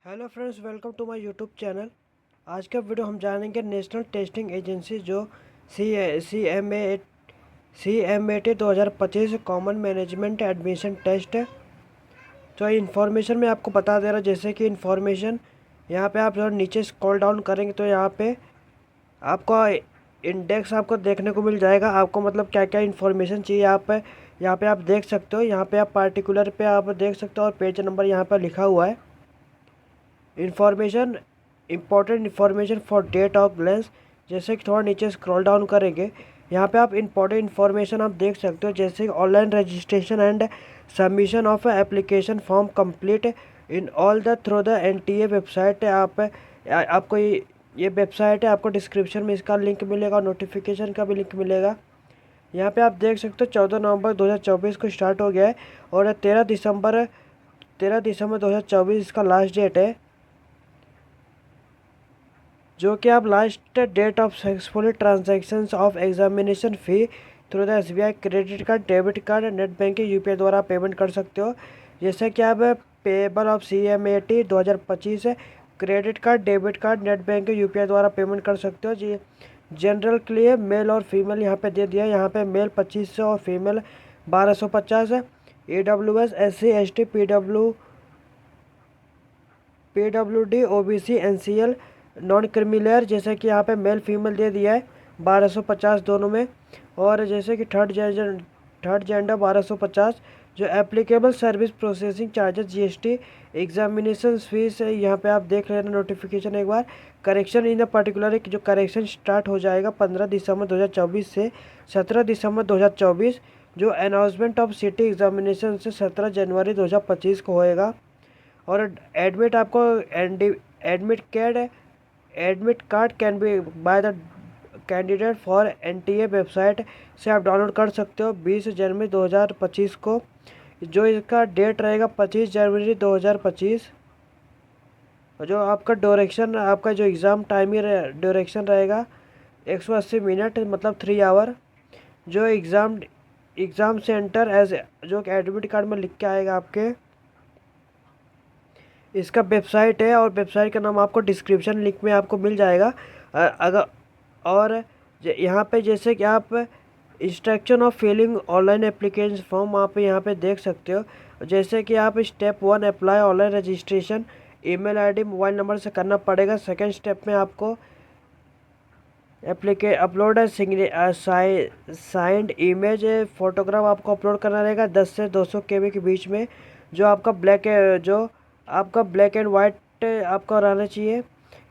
Hello friends, welcome to my YouTube channel. आज का video हम जानेंगे नेशनल टेस्टिंग एजेंसी जो CMAT 2025 common management admission test है। तो इन्फॉर्मेशन मैं आपको बता दे रहा हूँ। जैसे कि इन्फॉर्मेशन यहाँ पे आप थोड़ा नीचे स्क्रॉल डाउन करेंगे तो यहाँ पे आपको इंडेक्स आपको देखने को मिल जाएगा। आपको मतलब क्या क्या इन्फॉर्मेशन चाहिए यहाँ पे आप देख सकते हो। यहाँ पे आप पार्टिकुलर पे आप देख सकते हो और पेज नंबर यहाँ पर लिखा हुआ है। Information important information for date of glance. जैसे कि थोड़ा नीचे स्क्रॉल डाउन करेंगे, यहाँ पे आप इम्पॉर्टेंट इन्फॉर्मेशन आप देख सकते हो। जैसे online registration and submission of application form complete in all the through the NTA website. आपको ये वेबसाइट है, आपको डिस्क्रिप्शन में इसका लिंक मिलेगा और नोटिफिकेशन का भी लिंक मिलेगा। यहाँ पे आप देख सकते हो 14 नवंबर 2024 को स्टार्ट हो गया है और 13 दिसंबर 2024 इसका लास्ट डेट है, जो कि आप last date of successful transactions of examination fee through the SBI credit card, debit card, net banking, UPI द्वारा पेमेंट कर सकते हो। जैसे कि आप payable of CMAT 2025 credit card, debit card, net banking, UPI द्वारा पेमेंट कर सकते हो जी। जनरल के लिए मेल और फीमेल यहाँ पे दे दिया है। यहाँ पे मेल 2500 और फीमेल 1250 है। EWS, SC, ST, PWD, OBC, NCL, non creamy layer. जैसे कि यहाँ पे मेल फीमेल दे दिया है 1250 दोनों में। और जैसे कि थर्ड जेंडर 1250। जो applicable service processing charges GST examination fees है, यहाँ पे आप देख लेना नोटिफिकेशन एक बार। करेक्शन इन द पर्टिकुलर जो करेक्शन स्टार्ट हो जाएगा 15 दिसंबर 2024 से 17 दिसंबर 2024। जो अनाउंसमेंट ऑफ सिटी एग्जामिनेशन से 17 जनवरी 2025 को होएगा। और admit card can be by the candidate for NTA website से आप डाउनलोड कर सकते हो 20 जनवरी 2025 को। जो इसका डेट रहेगा 25 जनवरी 2025। जो आपका ड्यूरेक्शन, आपका जो एग्ज़ाम टाइम ड्यूरेक्शन रहेगा 180 मिनट, मतलब 3 आवर। जो एग्ज़ाम सेंटर एज जो एडमिट कार्ड में लिख के आएगा आपके, इसका वेबसाइट है और वेबसाइट का नाम आपको डिस्क्रिप्शन लिंक में आपको मिल जाएगा। अगर और यहाँ पे जैसे कि आप instruction of filling online application form आप यहाँ पे देख सकते हो। जैसे कि आप step 1 apply online registration email ID mobile number से करना पड़ेगा। सेकेंड स्टेप में आपको अपलोड साइंड इमेज फोटोग्राफ आपको अपलोड करना रहेगा 10 से 200 KB के बीच में। जो आपका ब्लैक एंड वाइट आपका रहना चाहिए।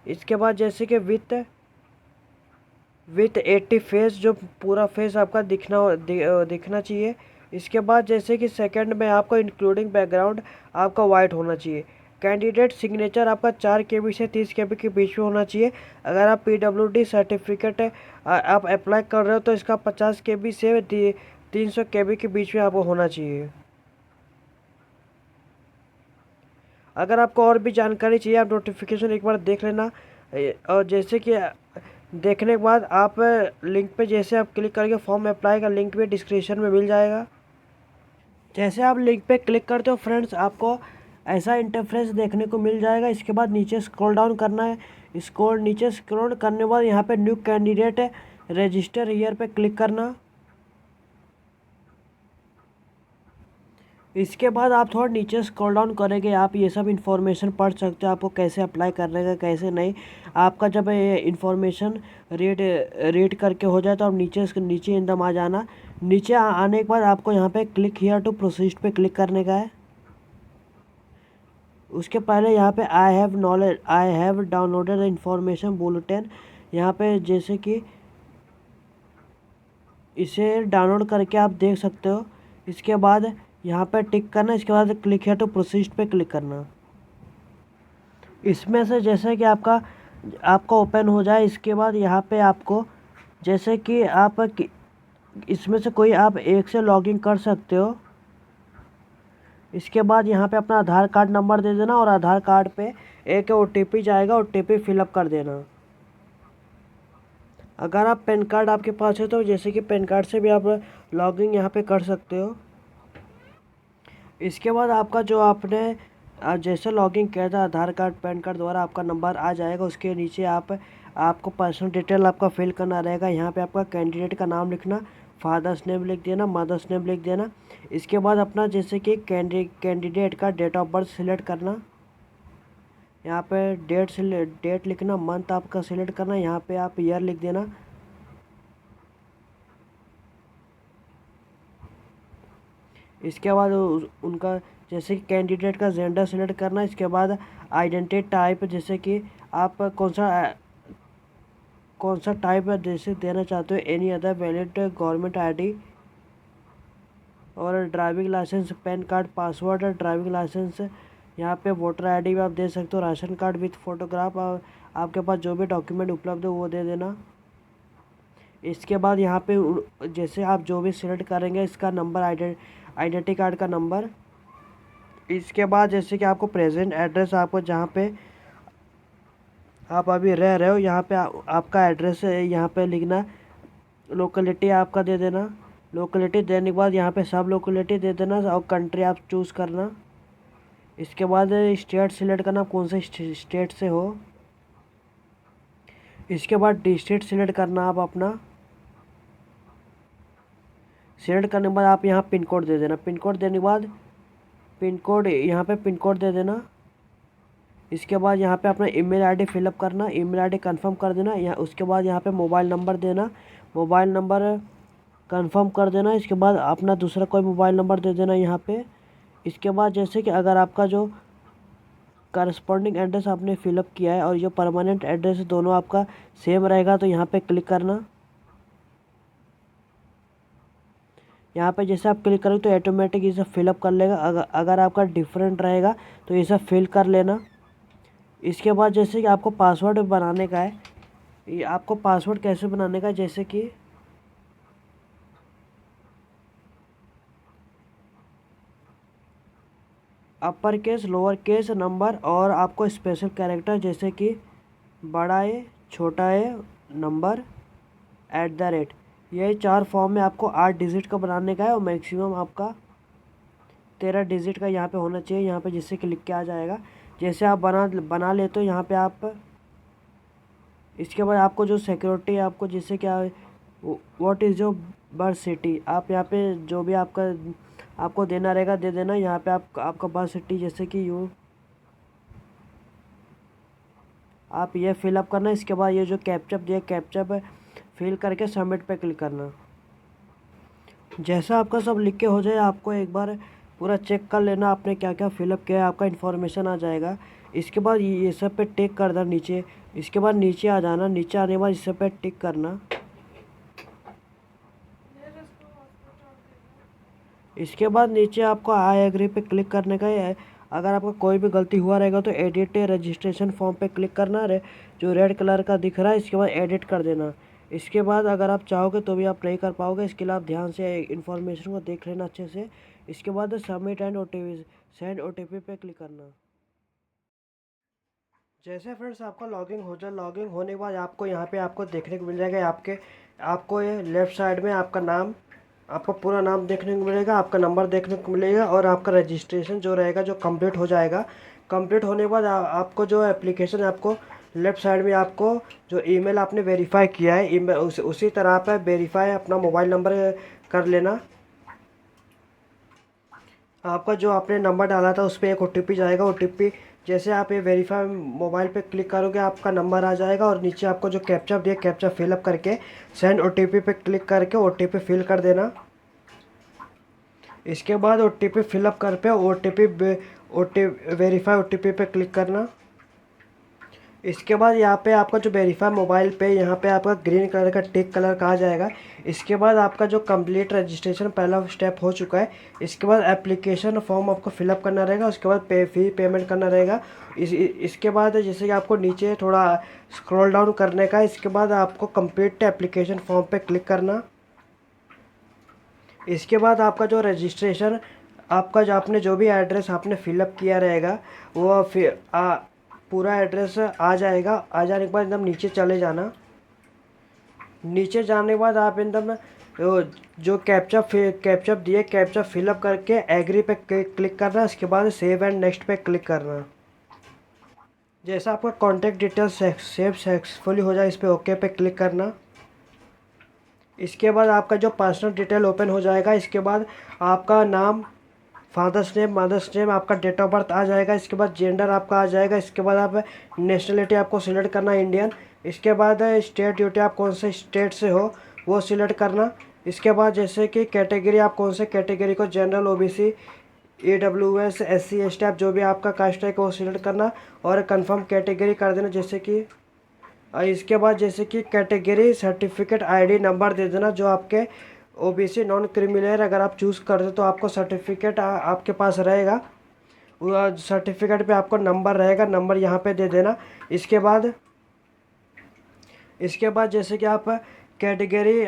इसके बाद जैसे कि विथ 80 फेस, जो पूरा फेस आपका दिखना चाहिए। इसके बाद जैसे कि सेकंड में आपको इंक्लूडिंग बैकग्राउंड आपका वाइट होना चाहिए। कैंडिडेट सिग्नेचर आपका 4 KB से 30 KB के बीच में होना चाहिए। अगर आप PWD सर्टिफिकेट आप अप्लाई कर रहे हो तो इसका 50 KB से 300 KB के बीच में आपको होना चाहिए। अगर आपको और भी जानकारी चाहिए आप नोटिफिकेशन एक बार देख लेना। और जैसे कि देखने के बाद आप लिंक पे जैसे आप क्लिक करेंगे, फॉर्म अप्लाई का लिंक भी डिस्क्रिप्शन में मिल जाएगा। जैसे आप लिंक पे क्लिक करते हो फ्रेंड्स, आपको ऐसा इंटरफेस देखने को मिल जाएगा। इसके बाद नीचे स्क्रॉल डाउन करना है। नीचे स्क्रॉल करने के बाद यहाँ पे न्यू कैंडिडेट रजिस्टर हियर पे क्लिक करना। इसके बाद आप थोड़ा नीचे स्क्रॉल डाउन करेंगे, आप ये सब इन्फॉर्मेशन पढ़ सकते हो, आपको कैसे अप्लाई करने का कैसे नहीं। आपका जब ये इन्फॉर्मेशन रीड करके हो जाए तो आप नीचे एकदम आ जाना। नीचे आने के बाद आपको यहाँ पे क्लिक हियर टू प्रोसीड पे क्लिक करने का है। उसके पहले यहाँ पे I have downloaded the information bulletin. यहाँ पे जैसे कि इसे डाउनलोड करके आप देख सकते हो। इसके बाद यहाँ पे टिक करना। इसके बाद क्लिक है तो प्रोसीड पे क्लिक करना। इसमें से जैसे कि आपका ओपन हो जाए, इसके बाद यहाँ पे आपको जैसे कि इसमें से कोई आप एक से लॉगिन कर सकते हो। इसके बाद यहाँ पे अपना आधार कार्ड नंबर दे देना और आधार कार्ड पे एक OTP जाएगा, OTP फिलअप कर देना। अगर आप पैन कार्ड आपके पास है तो जैसे कि पैन कार्ड से भी आप लॉगिन यहाँ पे कर सकते हो। इसके बाद आपका जो आपने आप जैसे लॉगिन किया था आधार कार्ड पैन कार्ड द्वारा आपका नंबर आ जाएगा। उसके नीचे आपको पर्सनल डिटेल आपका फिल करना रहेगा। यहाँ पे आपका कैंडिडेट का नाम लिखना, फादर्स नेम लिख देना, मदर्स नेम लिख देना। इसके बाद अपना जैसे कि कैंडिडेट का डेट ऑफ बर्थ सिलेक्ट करना। यहाँ पे डेट लिखना, मंथ आपका सिलेक्ट करना, यहाँ पे आप ईयर लिख देना। इसके बाद उनका जैसे कि कैंडिडेट का जेंडर सिलेक्ट करना। इसके बाद आइडेंटिटी टाइप, जैसे कि आप कौन सा टाइप जैसे देना चाहते हो, any other valid government ID, और driving licence, PAN card, password, driving licence. यहाँ पे वोटर आईडी भी आप दे सकते हो, राशन कार्ड विथ फोटोग्राफ, आपके पास जो भी डॉक्यूमेंट उपलब्ध हो वो दे देना। इसके बाद यहाँ पे जैसे आप जो भी सिलेक्ट करेंगे इसका नंबर, आइडेंटिटी कार्ड का नंबर। इसके बाद जैसे कि आपको प्रेजेंट एड्रेस, आपको जहाँ पे आप अभी रह रहे हो यहाँ पे आपका एड्रेस है, यहाँ पे लिखना। लोकेलिटी आपका दे देना। लोकेलिटी देने के बाद यहाँ पे सब लोकेलिटी दे देना और कंट्री आप चूज़ करना। इसके बाद स्टेट सिलेक्ट करना, कौन से स्टेट से हो। इसके बाद डिस्ट्रिक्ट सिलेक्ट करना आप अपना। सिलेक्ट करने के बाद आप यहाँ पिन कोड दे देना। पिन कोड देने के बाद यहाँ पे पिन कोड दे देना। इसके बाद यहाँ पे अपना ईमेल आईडी फिलअप करना, ईमेल आईडी कंफर्म कर देना। उसके बाद यहाँ पे मोबाइल नंबर देना, मोबाइल नंबर कंफर्म कर देना। इसके बाद अपना दूसरा कोई मोबाइल नंबर दे देना यहाँ पे। इसके बाद जैसे कि अगर आपका जो करस्पॉन्डिंग एड्रेस आपने फिलअप किया है और जो परमानेंट एड्रेस दोनों आपका सेम रहेगा तो यहाँ पे क्लिक करना। यहाँ पे जैसे आप क्लिक करोगे तो ऑटोमेटिक ये सब फिलअप कर लेगा। अगर आपका डिफरेंट रहेगा तो ये सब फिल कर लेना। इसके बाद जैसे कि आपको पासवर्ड बनाने का है, ये आपको पासवर्ड कैसे बनाने का है, जैसे कि upper case, lower case, number और आपको स्पेशल कैरेक्टर, जैसे कि बड़ा ए, छोटा ए, नंबर, @ ये 4 फॉर्म में आपको 8 डिजिट का बनाने का है और मैक्सिमम आपका 13 डिजिट का यहाँ पे होना चाहिए, यहाँ पे जिससे कि लिख के आ जाएगा। जैसे आप बना लेते हो यहाँ पे आप। इसके बाद आपको जो सिक्योरिटी आपको जैसे क्या, what is your birth city, आप यहाँ पे जो भी आपको देना रहेगा दे देना। यहाँ पे आपका बर्थ सिटी जैसे कि आप ये फिलअप करना। इसके बाद ये जो कैप्चा दिया, कैप्चा फिल करके सबमिट पे क्लिक करना। जैसा आपका सब लिख के हो जाए आपको एक बार पूरा चेक कर लेना आपने क्या क्या फिलअप किया है, आपका इन्फॉर्मेशन आ जाएगा। इसके बाद ये सब पे टिक कर देना नीचे। इसके बाद नीचे आ जाना, नीचे आने के बाद इस सब पे टिक करना। इसके बाद नीचे आपको आई एग्री पे क्लिक करने का है। अगर आपका कोई भी गलती हुआ रहेगा तो एडिट रजिस्ट्रेशन फॉर्म पे क्लिक करना है, जो रेड कलर का दिख रहा है। इसके बाद एडिट कर देना। इसके बाद अगर आप चाहोगे तो भी आप नहीं कर पाओगे, इसके लिए आप ध्यान से इन्फॉर्मेशन को देख लेना अच्छे से। इसके बाद सबमिट एंड सेंड OTP पे क्लिक करना। जैसे फ्रेंड्स आपका लॉगिंग हो जाए, लॉगिंग होने के बाद आपको यहाँ पे आपको देखने को मिल जाएगा आपको ये लेफ़्ट साइड में आपका नाम, आपका पूरा नाम देखने को मिलेगा, आपका नंबर देखने को मिलेगा और आपका रजिस्ट्रेशन जो रहेगा जो कंप्लीट हो जाएगा। कंप्लीट होने के बाद आपको जो एप्लीकेशन है, आपको लेफ़्ट साइड में आपको जो ईमेल आपने वेरीफाई किया है, ईमेल उसी तरह आप वेरीफाई अपना मोबाइल नंबर कर लेना। आपका जो आपने नंबर डाला था उस पर एक OTP जाएगा। OTP जैसे आप ये वेरीफाई मोबाइल पे क्लिक करोगे आपका नंबर आ जाएगा और नीचे आपको जो कैप्चा दिया, कैप्चा फिलअप करके सेंड OTP पे क्लिक करके OTP फिल कर देना। इसके बाद OTP फिलअप कर पे वेरीफाई OTP पे क्लिक करना। इसके बाद यहाँ पे आपका जो वेरीफाई मोबाइल पे यहाँ पे आपका ग्रीन कलर का टिक कलर का आ जाएगा। इसके बाद आपका जो कंप्लीट रजिस्ट्रेशन पहला स्टेप हो चुका है। इसके बाद एप्लीकेशन फॉर्म आपको फिलअप करना रहेगा, उसके बाद पेमेंट करना रहेगा। इसके बाद जैसे कि आपको नीचे थोड़ा स्क्रॉल डाउन करने का। इसके बाद आपको कंप्लीट एप्लीकेशन फॉर्म पे क्लिक करना। इसके बाद आपका जो रजिस्ट्रेशन, आपका जो आपने जो भी एड्रेस आपने फिलअप किया रहेगा वो पूरा एड्रेस आ जाएगा। आ जाने के बाद एकदम नीचे चले जाना। नीचे जाने के बाद आप एकदम तो जो कैप्चा दिए कैप्चा फिलअप करके एग्री पे क्लिक करना, इसके बाद सेव एंड नेक्स्ट पे क्लिक करना। जैसा आपका कॉन्टैक्ट डिटेल्स सेव सक्सेसफुली हो जाए इस पर ओके पे क्लिक करना। इसके बाद आपका जो पर्सनल डिटेल ओपन हो जाएगा। इसके बाद आपका नाम, फादर्स नेम, मदर्स नेम, आपका डेट ऑफ बर्थ आ जाएगा। इसके बाद जेंडर आपका आ जाएगा। इसके बाद आप नेशनलिटी आपको सिलेक्ट करना है इंडियन। इसके बाद स्टेट ड्यूटी आप कौन से स्टेट से हो वो सिलेक्ट करना। इसके बाद जैसे कि कैटेगरी आप कौन से कैटेगरी को, general, OBC, EWS, SC ST, आप जो भी आपका कास्ट है वो सिलेक्ट करना और कंफर्म कैटेगरी कर देना। जैसे कि इसके बाद जैसे कि कैटेगरी सर्टिफिकेट आईडी नंबर दे देना जो आपके ओबीसी नॉन क्रिमिनल अगर आप चूज़ कर दे तो आपको सर्टिफिकेट आपके पास रहेगा। वो सर्टिफिकेट पे आपको नंबर रहेगा, नंबर यहाँ पे दे देना। इसके बाद जैसे कि आप कैटेगरी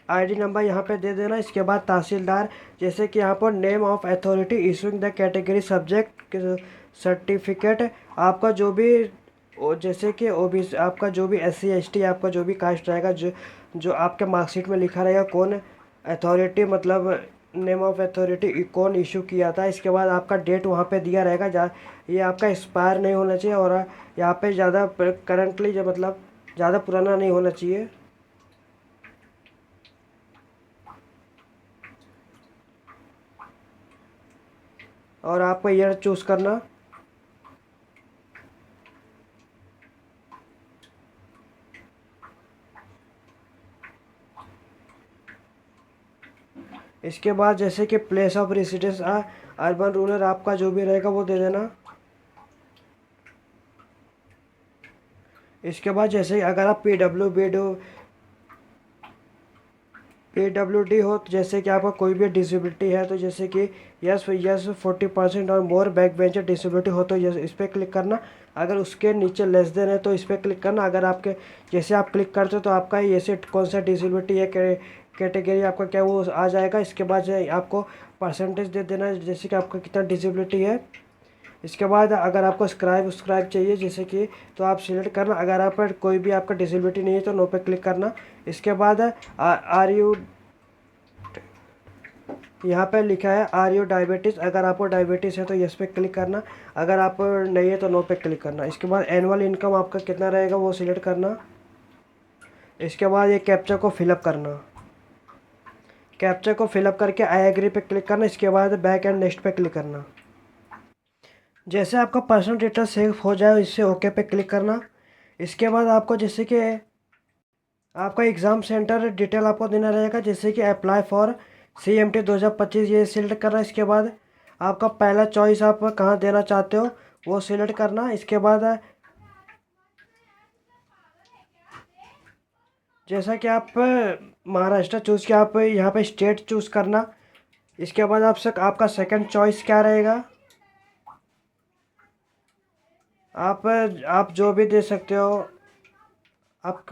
आईडी नंबर यहाँ पे दे देना। इसके बाद तहसीलदार, जैसे कि यहाँ पर name of authority issuing the category subject certificate, आपका जो भी जैसे कि ओबीसी आपका जो भी SC ST आपका जो भी कास्ट रहेगा, जो आपके मार्कशीट में लिखा रहेगा कौन अथॉरिटी, मतलब नेम ऑफ अथॉरिटी कौन इशू किया था। इसके बाद आपका डेट वहाँ पे दिया रहेगा। ये आपका एक्सपायर नहीं होना चाहिए और यहाँ पे ज़्यादा करंटली जो मतलब ज़्यादा पुराना नहीं होना चाहिए। और आपको ईयर चूज़ करना। इसके बाद जैसे कि place of residence urban rural आपका जो भी रहेगा वो दे देना। इसके बाद जैसे अगर आप PWD हो, तो जैसे कि आपका कोई भी डिसेबिलिटी है तो जैसे कि यस 40% और मोर बैक बेंचर डिसेबिलिटी हो तो यस इस पर क्लिक करना। अगर उसके नीचे लेस देन है तो इस पर क्लिक करना। अगर आपके जैसे आप क्लिक करते हो तो आपका ये से कौन सा डिसेबिलिटी है, कैटेगरी आपका क्या, वो आ जाएगा। इसके बाद आपको परसेंटेज दे देना है जैसे कि आपका कितना डिसेबिलिटी है। इसके बाद अगर आपको स्क्राइब चाहिए जैसे कि तो आप सिलेक्ट करना। अगर आप पर कोई भी आपका डिसेबिलिटी नहीं है तो नो पे क्लिक करना। इसके बाद आर यू, यहाँ पे लिखा है आर यू डायबिटीज़, अगर आपको डायबिटीज़ है तो यस पे क्लिक करना। अगर आप नहीं है तो नो पे क्लिक करना। इसके बाद एनुअल इनकम आपका कितना रहेगा वो सिलेक्ट करना। इसके बाद ये कैप्चा को फिलअप करना। कैप्चा को फिलअप करके आई एग्री पे क्लिक करना। इसके बाद बैक एंड नेक्स्ट पे क्लिक करना। जैसे आपका पर्सनल डेटा सेव हो जाए इससे ओके पे क्लिक करना। इसके बाद आपको जैसे कि आपका एग्ज़ाम सेंटर डिटेल आपको देना रहेगा जैसे कि अप्लाई फॉर CMT 2025 ये सिलेक्ट करना। इसके बाद आपका पहला चॉइस आप कहाँ देना चाहते हो वो सिलेक्ट करना। इसके बाद जैसा कि आप महाराष्ट्र चूज़ किया, आप यहाँ पे स्टेट चूज़ करना। इसके बाद आपका सेकंड चॉइस क्या रहेगा, आप जो भी दे सकते हो। आप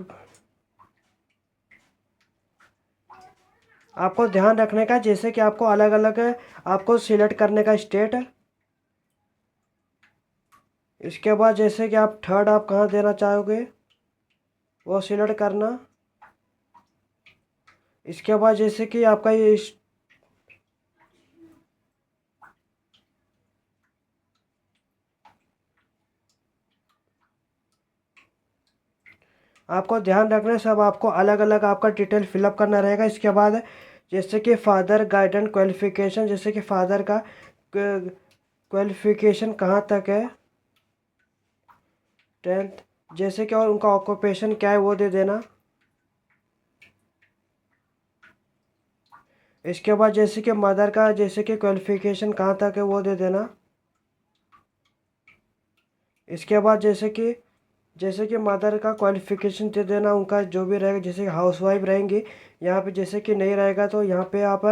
आपको ध्यान रखने का जैसे कि आपको अलग अलग आपको सिलेक्ट करने का स्टेट। इसके बाद जैसे कि आप थर्ड आप कहाँ देना चाहोगे वो सिलेक्ट करना। इसके बाद जैसे कि आपका ये आपको ध्यान रखना है, सब आपको अलग अलग आपका डिटेल फिलअप करना रहेगा। इसके बाद जैसे कि फादर गाइडेंस क्वालिफिकेशन, जैसे कि फादर का क्वालिफिकेशन कहाँ तक है, 10th, जैसे कि और उनका ऑक्यूपेशन क्या है वो दे देना। इसके बाद जैसे कि मदर का जैसे कि क्वालिफिकेशन कहाँ तक है वो दे देना। इसके बाद जैसे कि मदर का क्वालिफिकेशन दे देना, उनका जो भी रहेगा जैसे कि हाउसवाइफ रहेंगी। यहाँ पे जैसे कि नहीं रहेगा तो यहाँ पे आप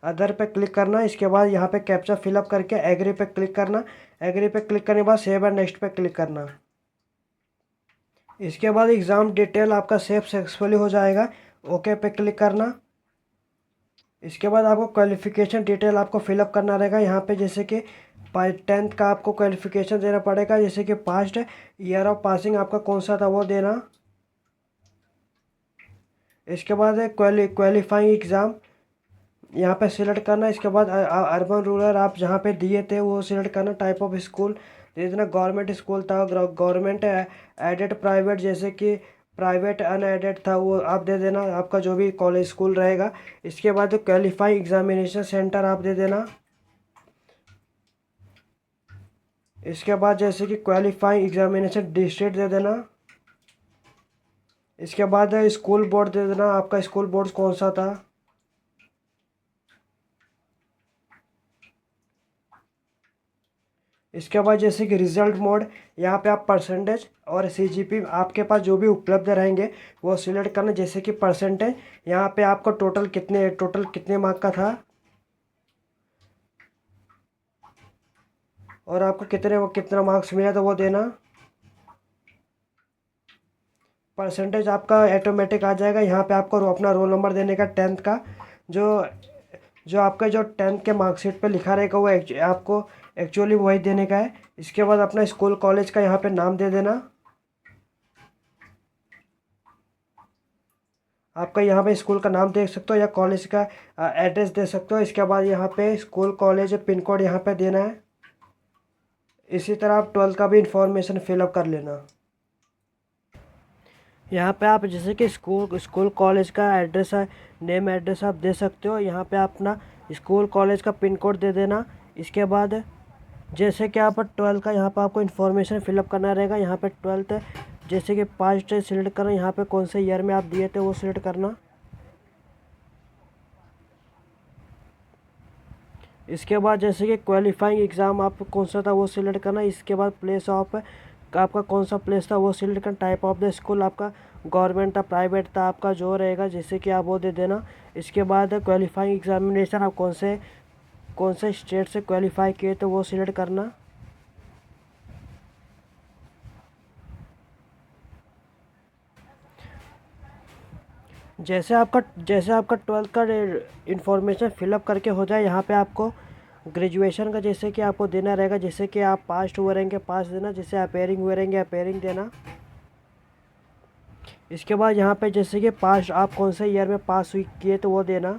अदर पे क्लिक करना। इसके बाद यहाँ पे कैप्चा फिलअप करके एग्री पे क्लिक करना। एग्री पे क्लिक करने के बाद सेव एंड नेक्स्ट पे क्लिक करना। इसके बाद एग्ज़ाम डिटेल आपका सेव सक्सेसफुली हो जाएगा, ओके पे क्लिक करना। इसके बाद आपको क्वालिफिकेशन डिटेल आपको फिलअप करना रहेगा। यहाँ पे जैसे कि 10th का आपको क्वालिफिकेशन देना पड़ेगा, जैसे कि पास्ट ईयर ऑफ पासिंग आपका कौन सा था वो देना। इसके बाद है क्वालिफाइंग एग्ज़ाम, यहाँ पे सिलेक्ट करना। इसके बाद अर्बन रूरल आप जहाँ पे दिए थे वो सिलेक्ट करना। टाइप ऑफ स्कूल दे देना, गवर्नमेंट स्कूल था, गवर्नमेंट एडेड, प्राइवेट जैसे कि प्राइवेट अनएडेड था वो आप दे देना, आपका जो भी कॉलेज स्कूल रहेगा। इसके बाद क्वालिफाइंग एग्जामिनेशन सेंटर आप दे देना। इसके बाद जैसे कि क्वालिफाइंग एग्जामिनेशन डिस्ट्रिक्ट दे देना। इसके बाद स्कूल बोर्ड दे देना, आपका स्कूल बोर्ड कौन सा था। इसके बाद जैसे कि रिजल्ट मोड, यहाँ पे आप परसेंटेज और सीजीपी आपके पास जो भी उपलब्ध रहेंगे वो सिलेक्ट करना। जैसे कि परसेंटेज, यहाँ पे आपको टोटल कितने मार्क का था और आपको कितना मार्क्स मिला तो वो देना। परसेंटेज आपका ऑटोमेटिक आ जाएगा। यहाँ पे आपको अपना रोल नंबर देने का, टेंथ का जो जो आपका जो टेंथ के मार्कशीट पे लिखा रहेगा वो आपको एक्चुअली वही देने का है। इसके बाद अपना स्कूल कॉलेज का यहाँ पे नाम दे देना। आपका यहाँ पे स्कूल का नाम देख सकते हो या कॉलेज का एड्रेस दे सकते हो। इसके बाद यहाँ पे स्कूल कॉलेज पिन कोड यहाँ पे देना है। इसी तरह आप 12th का भी इंफॉर्मेशन फिलअप कर लेना। यहाँ पे आप जैसे कि स्कूल कॉलेज का एड्रेस है, नेम एड्रेस आप दे सकते हो। यहाँ पे आप अपना स्कूल कॉलेज का पिन कोड दे देना। इसके बाद जैसे कि आप 12th का यहाँ पे आपको इन्फॉर्मेशन फिलअप करना रहेगा। यहाँ पे 12th जैसे कि पास्ट सिलेक्ट करना, यहाँ पे कौन से ईयर में आप दिए थे वो सिलेक्ट करना। इसके बाद जैसे कि क्वालिफाइंग एग्ज़ाम आप कौन सा था वो सिलेक्ट करना। इसके बाद प्लेस ऑफ आपका कौन सा प्लेस था वो सिलेक्ट करना। टाइप ऑफ द स्कूल आपका गवर्नमेंट था, प्राइवेट था, आपका जो रहेगा जैसे कि आप वो दे देना। इसके बाद क्वालिफाइंग एग्जामिनेशन आप कौन से स्टेट से क्वालिफाई किए तो वो सिलेक्ट करना। जैसे आपका 12th का इंफॉर्मेशन फिलअप करके हो जाए, यहाँ पे आपको ग्रेजुएशन का जैसे कि आपको देना रहेगा। जैसे कि आप पास हुए रहेंगे पास देना, जैसे अपेयरिंग हुए रहेंगे अपेयरिंग देना। इसके बाद यहाँ पे जैसे कि पास आप कौन से ईयर में पास हुई किए तो वो देना।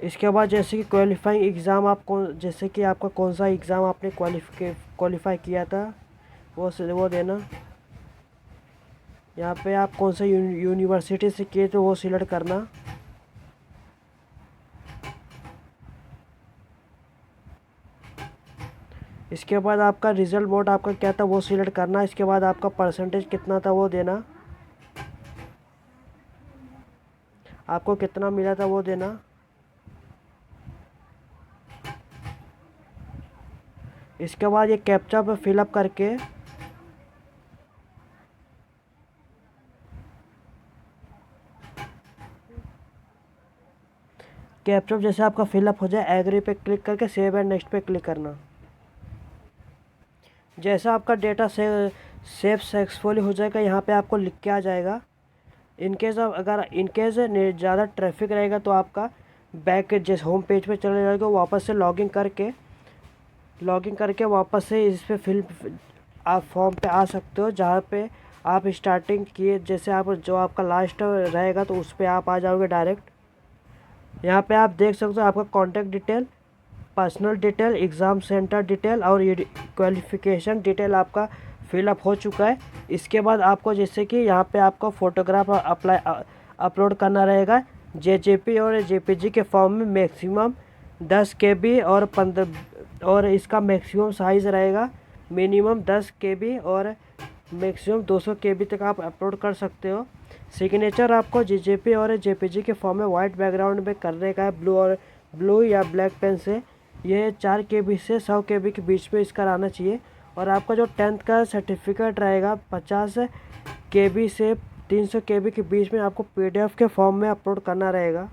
इसके बाद जैसे कि क्वालिफाइंग एग्ज़ाम आप जैसे कि आपका कौन सा एग्ज़ाम आपने क्वालिफाई किया था वो देना। यहाँ पे आप कौन सा यूनिवर्सिटी से किए तो वो सिलेक्ट करना। इसके बाद आपका रिज़ल्ट बोर्ड आपका क्या था वो सिलेक्ट करना। इसके बाद आपका परसेंटेज कितना था वो देना, आपको कितना मिला था वो देना। इसके बाद ये कैप्चा पे फिलअप करके कैप्चा जैसे आपका फिलअप हो जाए, एग्री पे क्लिक करके सेव एंड नेक्स्ट पे क्लिक करना। जैसा आपका डेटा सेव सक्सेसफुली हो जाएगा, यहाँ पे आपको लिख के आ जाएगा। इनकेस अगर इनकेस ज़्यादा ट्रैफिक रहेगा तो आपका बैक जैसे होम पेज पे चले जाएगा, वापस से लॉगिन करके वापस से इस पे आप फॉर्म पे आ सकते हो जहाँ पे आप स्टार्टिंग किए। जैसे आप जो आपका लास्ट रहेगा तो उस पर आप आ जाओगे डायरेक्ट। यहाँ पे आप देख सकते हो आपका contact detail, personal detail, exam centre detail और ये क्वालिफ़िकेशन डिटेल आपका फिलअप हो चुका है। इसके बाद आपको जैसे कि यहाँ पे आपको फ़ोटोग्राफ अपलोड करना रहेगा। जेजेपी और जेपीजी के फॉर्म में मैक्सिमम 10 KB और 15 और इसका मैक्सिमम साइज़ रहेगा मिनिमम 10 KB और मैक्सिमम 200 KB तक आप अपलोड कर सकते हो। सिग्नेचर आपको जेजेपी और जेपीजी के फॉर्म में वाइट बैकग्राउंड में करने का है, ब्लू या ब्लैक पेन से। ये 4 KB से 100 KB के बीच में इसका रहना चाहिए। और आपका जो 10th का सर्टिफिकेट रहेगा 50 KB से 300 KB के बीच में आपको PDF के फॉर्म में अपलोड करना रहेगा।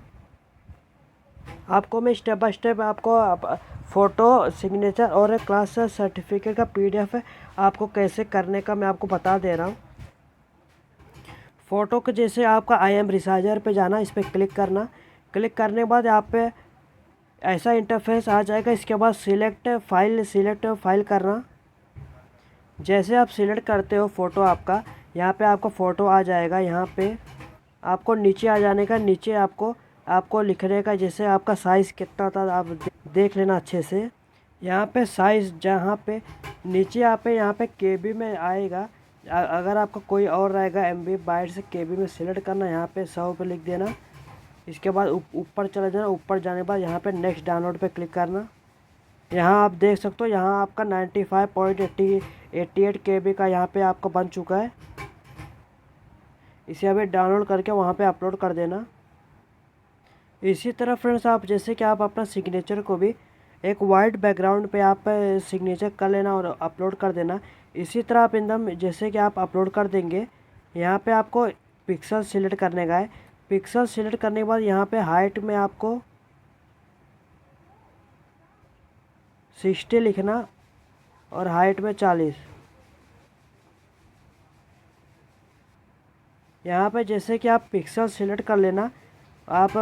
आपको मैं स्टेप बाय स्टेप आपको फ़ोटो, सिग्नेचर और क्लास सर्टिफिकेट का PDF आपको कैसे करने का मैं आपको बता दे रहा हूँ। फ़ोटो के जैसे आपका IM रिसाइजर पे जाना, इस पर क्लिक करना। क्लिक करने के बाद यहाँ पे ऐसा इंटरफेस आ जाएगा। इसके बाद सिलेक्ट फाइल करना। जैसे आप सिलेक्ट करते हो फ़ोटो आपका, यहाँ पे आपका फ़ोटो आ जाएगा। यहाँ पे आपको नीचे आ जाने का, नीचे आपको लिखने का जैसे आपका साइज़ कितना था आप देख लेना अच्छे से। यहाँ पे साइज़ जहाँ पे नीचे यहाँ पे केबी में आएगा। अगर आपका कोई और रहेगा MB बाइट से केबी में सिलेक्ट करना, यहाँ पे 100 पे लिख देना। इसके बाद ऊपर चले जाना, ऊपर जाने के बाद यहाँ पे नेक्स्ट डाउनलोड पे क्लिक करना। यहाँ आप देख सकते हो यहाँ आपका 95.88 KB का यहाँ पे आपका बन चुका है। इसे अभी डाउनलोड करके वहाँ पे अपलोड कर देना। इसी तरह फ्रेंड्स आप जैसे कि आप अपना सिग्नेचर को भी एक वाइट बैकग्राउंड पे आप सिग्नेचर कर लेना और अपलोड कर देना। इसी तरह आप एकदम जैसे कि आप अपलोड कर देंगे, यहाँ पे आपको पिक्सल सिलेक्ट करने का है। पिक्सल सिलेक्ट करने के बाद यहाँ पे हाइट में आपको 60 लिखना और हाइट में 40। यहाँ पे जैसे कि आप पिक्सल सिलेक्ट कर लेना, आप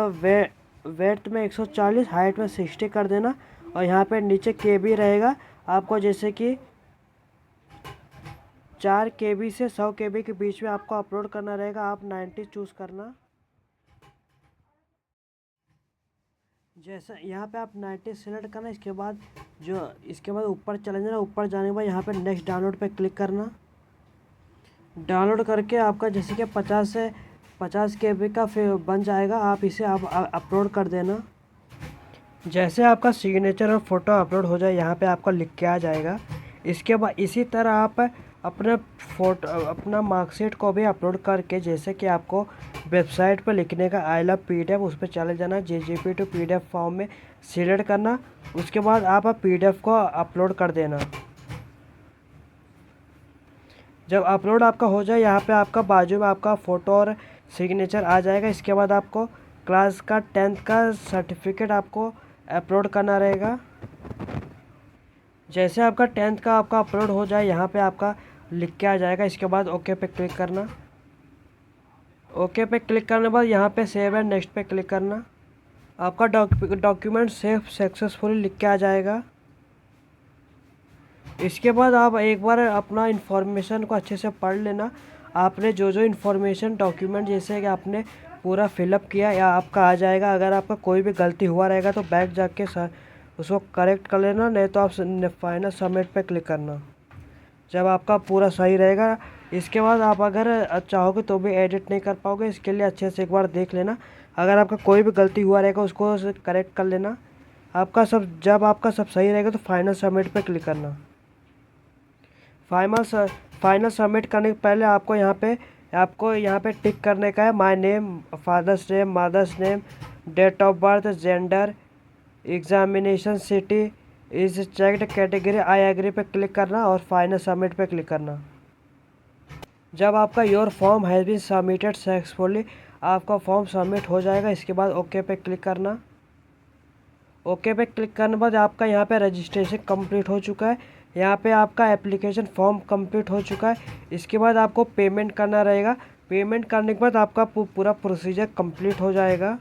वेट में 140, हाइट में 60 कर देना और यहाँ पे नीचे KB रहेगा। आपको जैसे कि 4 KB से 100 KB के बीच में आपको अपलोड करना रहेगा। आप 90 चूज़ करना। जैसे यहाँ पे आप 90 सेलेक्ट करना। इसके बाद ऊपर चले जाना। ऊपर जाने के बाद यहाँ पे नेक्स्ट डाउनलोड पे क्लिक करना। डाउनलोड करके आपका जैसे कि 50 KB का फिर बन जाएगा। आप इसे अपलोड कर देना। जैसे आपका सिग्नेचर और फ़ोटो अपलोड हो जाए, यहाँ पे आपका लिख के आ जाएगा। इसके बाद इसी तरह आप अपना मार्कशीट को भी अपलोड करके, जैसे कि आपको वेबसाइट पर लिखने का आई लव PDF, उस पर चले जाना। JPG to PDF फॉर्म में सिलेक्ट करना। उसके बाद आप PDF को अपलोड कर देना। जब अपलोड आपका हो जाए, यहाँ पे आपका बाजू में आपका फ़ोटो और सिग्नेचर आ जाएगा। इसके बाद आपको क्लास का 10th का सर्टिफिकेट आपको अपलोड करना रहेगा। जैसे आपका 10th का आपका अपलोड हो जाए, यहाँ पे आपका लिख के आ जाएगा। इसके बाद ओके पे क्लिक करना। ओके पे क्लिक करने के बाद यहाँ पे सेव एंड नेक्स्ट पे क्लिक करना। आपका डॉक्यूमेंट सेव सक्सेसफुली लिख के आ जाएगा। इसके बाद आप एक बार अपना इन्फॉर्मेशन को अच्छे से पढ़ लेना। आपने जो इन्फॉर्मेशन डॉक्यूमेंट जैसे कि आपने पूरा फिलअप किया या आपका आ जाएगा। अगर आपका कोई भी गलती हुआ रहेगा तो बैक जाके उसको करेक्ट कर लेना, नहीं तो आप फाइनल सबमिट पे क्लिक करना जब आपका पूरा सही रहेगा। इसके बाद आप अगर चाहोगे तो भी एडिट नहीं कर पाओगे। इसके लिए अच्छे से एक बार देख लेना। अगर आपका कोई भी गलती हुआ रहेगा उसको करेक्ट कर लेना। जब आपका सब सही रहेगा तो फाइनल सबमिट पे क्लिक करना। फाइनल सबमिट करने के पहले आपको यहाँ पे टिक करने का है। My name, father's name, mother's name, date of birth, gender, examination city is checked, category I agree पे क्लिक करना और फाइनल सबमिट पे क्लिक करना। जब आपका your form has been submitted successfully, आपका फॉर्म सबमिट हो जाएगा। इसके बाद ओके पे क्लिक करना। ओके पे क्लिक करने के बाद आपका यहाँ पे रजिस्ट्रेशन कंप्लीट हो चुका है। यहाँ पे आपका एप्लीकेशन फॉर्म कंप्लीट हो चुका है। इसके बाद आपको पेमेंट करना रहेगा। पेमेंट करने के बाद आपका पूरा प्रोसीजर कंप्लीट हो जाएगा।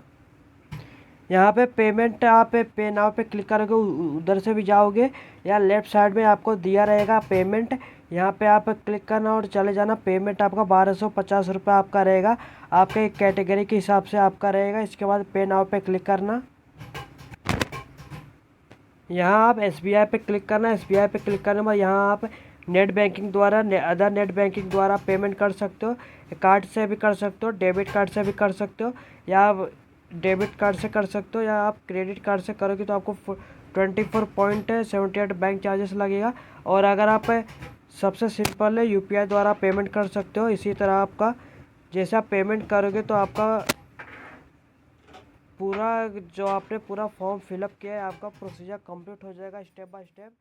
यहाँ पे पेमेंट आप पे नाउ पे क्लिक करोगे, उधर से भी जाओगे या लेफ़्ट साइड में आपको दिया रहेगा पेमेंट, यहाँ पे आप क्लिक करना और चले जाना। पेमेंट आपका 1250 रुपये आपका रहेगा। आपके एक कैटेगरी के हिसाब से आपका रहेगा। इसके बाद पे नाउ पे क्लिक करना। यहाँ आप SBI पे क्लिक करना। SBI पे क्लिक करने के बाद यहाँ आप नेट बैंकिंग द्वारा अदर नेट बैंकिंग द्वारा पेमेंट कर सकते हो। कार्ड से भी कर सकते हो, डेबिट कार्ड से भी कर सकते हो, या डेबिट कार्ड से कर सकते हो, या आप क्रेडिट कार्ड से करोगे तो आपको 24.78 बैंक चार्जेस लगेगा। और अगर आप सबसे सिंपल है UPI द्वारा पेमेंट कर सकते हो। इसी तरह आपका जैसे आप पेमेंट करोगे तो आपका पूरा जो आपने पूरा फॉर्म फिलअप किया है, आपका प्रोसीजर कंप्लीट हो जाएगा स्टेप बाय स्टेप।